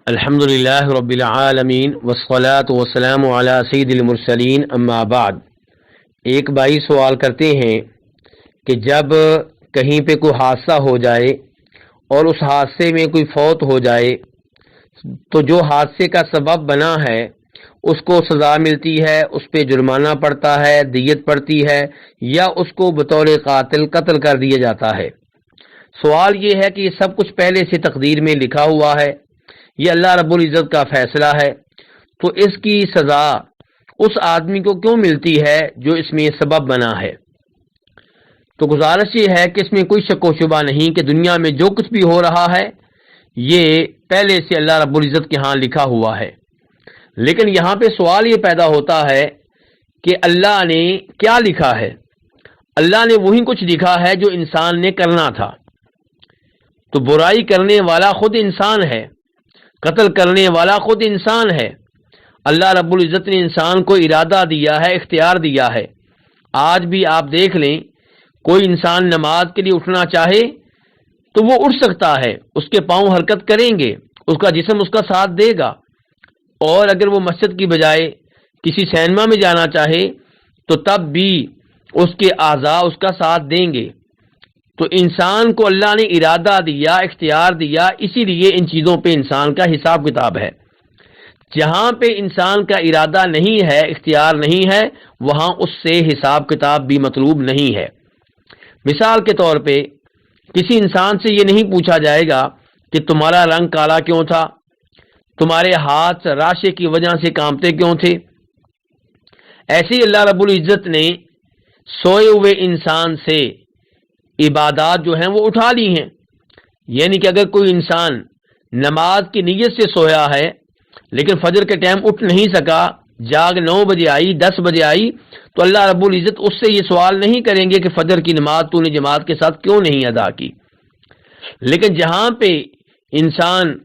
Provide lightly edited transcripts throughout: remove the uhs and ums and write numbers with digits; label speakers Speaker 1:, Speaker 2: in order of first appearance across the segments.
Speaker 1: الحمدللہ رب العالمین والصلاة والسلام علی سید المرسلین اما بعد۔ ایک بھائی سوال کرتے ہیں کہ جب کہیں پہ کوئی حادثہ ہو جائے اور اس حادثے میں کوئی فوت ہو جائے تو جو حادثے کا سبب بنا ہے اس کو سزا ملتی ہے، اس پہ جرمانہ پڑتا ہے، دیت پڑتی ہے، یا اس کو بطور قاتل قتل کر دیا جاتا ہے؟ سوال یہ ہے کہ یہ سب کچھ پہلے سے تقدیر میں لکھا ہوا ہے، یہ اللہ رب العزت کا فیصلہ ہے، تو اس کی سزا اس آدمی کو کیوں ملتی ہے جو اس میں سبب بنا ہے؟ تو گزارش یہ ہے کہ اس میں کوئی شک و شبہ نہیں کہ دنیا میں جو کچھ بھی ہو رہا ہے یہ پہلے سے اللہ رب العزت کے ہاں لکھا ہوا ہے، لیکن یہاں پہ سوال یہ پیدا ہوتا ہے کہ اللہ نے کیا لکھا ہے؟ اللہ نے وہی کچھ لکھا ہے جو انسان نے کرنا تھا۔ تو برائی کرنے والا خود انسان ہے، قتل کرنے والا خود انسان ہے۔ اللہ رب العزت نے انسان کو ارادہ دیا ہے، اختیار دیا ہے۔ آج بھی آپ دیکھ لیں، کوئی انسان نماز کے لیے اٹھنا چاہے تو وہ اٹھ سکتا ہے، اس کے پاؤں حرکت کریں گے، اس کا جسم اس کا ساتھ دے گا۔ اور اگر وہ مسجد کی بجائے کسی سینما میں جانا چاہے تو تب بھی اس کے اعضاء اس کا ساتھ دیں گے۔ تو انسان کو اللہ نے ارادہ دیا، اختیار دیا، اسی لیے ان چیزوں پہ انسان کا حساب کتاب ہے۔ جہاں پہ انسان کا ارادہ نہیں ہے، اختیار نہیں ہے، وہاں اس سے حساب کتاب بھی مطلوب نہیں ہے۔ مثال کے طور پہ کسی انسان سے یہ نہیں پوچھا جائے گا کہ تمہارا رنگ کالا کیوں تھا، تمہارے ہاتھ راشے کی وجہ سے کانپتے کیوں تھے۔ ایسے ہی اللہ رب العزت نے سوئے ہوئے انسان سے عبادات جو ہیں وہ اٹھا لی ہیں۔ یعنی کہ اگر کوئی انسان نماز کی نیت سے سویا ہے لیکن فجر کے ٹائم اٹھ نہیں سکا، جاگ 9 بجے آئی، 10 بجے آئی، تو اللہ رب العزت اس سے یہ سوال نہیں کریں گے کہ فجر کی نماز تو نے جماعت کے ساتھ کیوں نہیں ادا کی۔ لیکن جہاں پہ انسان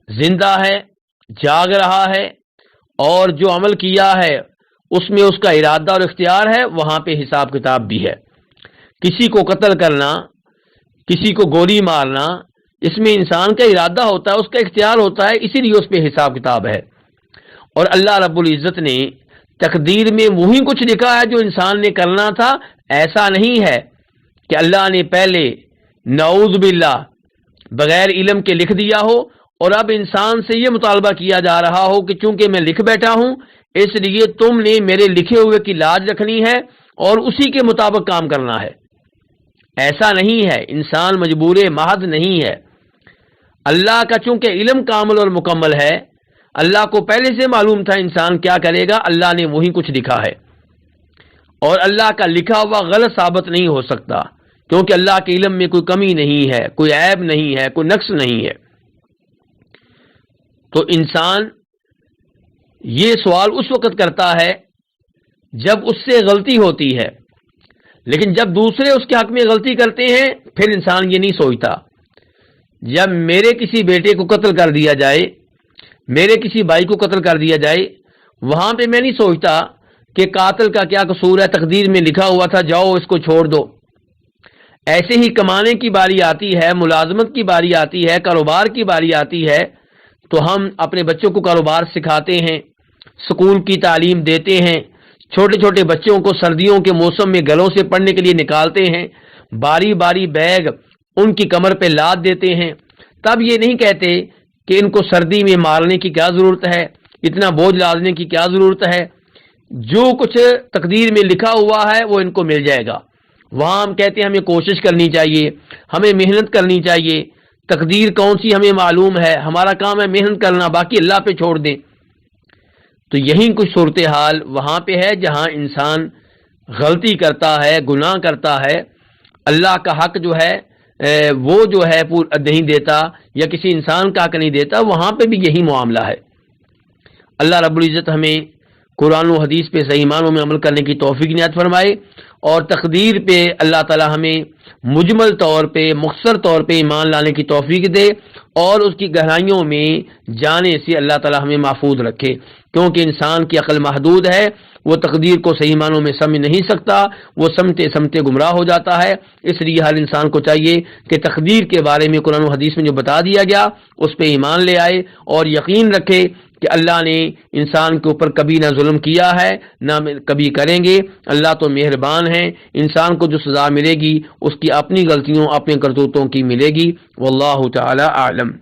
Speaker 1: زندہ ہے، جاگ رہا ہے اور جو عمل کیا ہے اس میں اس کا ارادہ اور اختیار ہے، وہاں پہ حساب کتاب بھی ہے۔ کسی کو قتل کرنا، کسی کو گولی مارنا، اس میں انسان کا ارادہ ہوتا ہے، اس کا اختیار ہوتا ہے، اسی لیے اس پہ حساب کتاب ہے۔ اور اللہ رب العزت نے تقدیر میں وہی کچھ لکھا ہے جو انسان نے کرنا تھا۔ ایسا نہیں ہے کہ اللہ نے پہلے نعوذ باللہ بغیر علم کے لکھ دیا ہو اور اب انسان سے یہ مطالبہ کیا جا رہا ہو کہ چونکہ میں لکھ بیٹھا ہوں اس لیے تم نے میرے لکھے ہوئے کی لاج رکھنی ہے اور اسی کے مطابق کام کرنا ہے۔ ایسا نہیں ہے، انسان مجبور محض نہیں ہے۔ اللہ کا چونکہ علم کامل اور مکمل ہے، اللہ کو پہلے سے معلوم تھا انسان کیا کرے گا، اللہ نے وہی کچھ لکھا ہے، اور اللہ کا لکھا ہوا غلط ثابت نہیں ہو سکتا، کیونکہ اللہ کے علم میں کوئی کمی نہیں ہے، کوئی عیب نہیں ہے، کوئی نقص نہیں ہے۔ تو انسان یہ سوال اس وقت کرتا ہے جب اس سے غلطی ہوتی ہے، لیکن جب دوسرے اس کے حق میں غلطی کرتے ہیں پھر انسان یہ نہیں سوچتا۔ جب میرے کسی بیٹے کو قتل کر دیا جائے، میرے کسی بھائی کو قتل کر دیا جائے، وہاں پہ میں نہیں سوچتا کہ قاتل کا کیا قصور ہے، تقدیر میں لکھا ہوا تھا، جاؤ اس کو چھوڑ دو۔ ایسے ہی کمانے کی باری آتی ہے، ملازمت کی باری آتی ہے، کاروبار کی باری آتی ہے، تو ہم اپنے بچوں کو کاروبار سکھاتے ہیں، سکول کی تعلیم دیتے ہیں، چھوٹے چھوٹے بچوں کو سردیوں کے موسم میں گھروں سے پڑھنے کے لیے نکالتے ہیں، باری باری بیگ ان کی کمر پہ لاد دیتے ہیں۔ تب یہ نہیں کہتے کہ ان کو سردی میں مارنے کی کیا ضرورت ہے، اتنا بوجھ لادنے کی کیا ضرورت ہے، جو کچھ تقدیر میں لکھا ہوا ہے وہ ان کو مل جائے گا۔ وہاں ہم کہتے ہیں ہمیں کوشش کرنی چاہیے، ہمیں محنت کرنی چاہیے، تقدیر کون سی ہمیں معلوم ہے، ہمارا کام ہے محنت کرنا، باقی اللہ پہ چھوڑ دیں۔ تو یہی کچھ صورتحال وہاں پہ ہے جہاں انسان غلطی کرتا ہے، گناہ کرتا ہے، اللہ کا حق جو ہے وہ جو ہے نہیں دیتا، یا کسی انسان کا حق نہیں دیتا، وہاں پہ بھی یہی معاملہ ہے۔ اللہ رب العزت ہمیں قرآن و حدیث پہ صحیح معنوں میں عمل کرنے کی توفیق عنایت فرمائے، اور تقدیر پہ اللہ تعالی ہمیں مجمل طور پہ مختصر طور پہ ایمان لانے کی توفیق دے اور اس کی گہرائیوں میں جانے سے اللہ تعالی ہمیں محفوظ رکھے، کیونکہ انسان کی عقل محدود ہے، وہ تقدیر کو صحیح معنوں میں سمجھ نہیں سکتا، وہ سمجھتے سمجھتے گمراہ ہو جاتا ہے۔ اس لیے ہر انسان کو چاہیے کہ تقدیر کے بارے میں قرآن و حدیث میں جو بتا دیا گیا اس پہ ایمان لے آئے اور یقین رکھے کہ اللہ نے انسان کے اوپر کبھی نہ ظلم کیا ہے نہ کبھی کریں گے۔ اللہ تو مہربان ہے، انسان کو جو سزا ملے گی اس کی اپنی غلطیوں اپنے کرتوتوں کی ملے گی۔ واللہ تعالی اعلم۔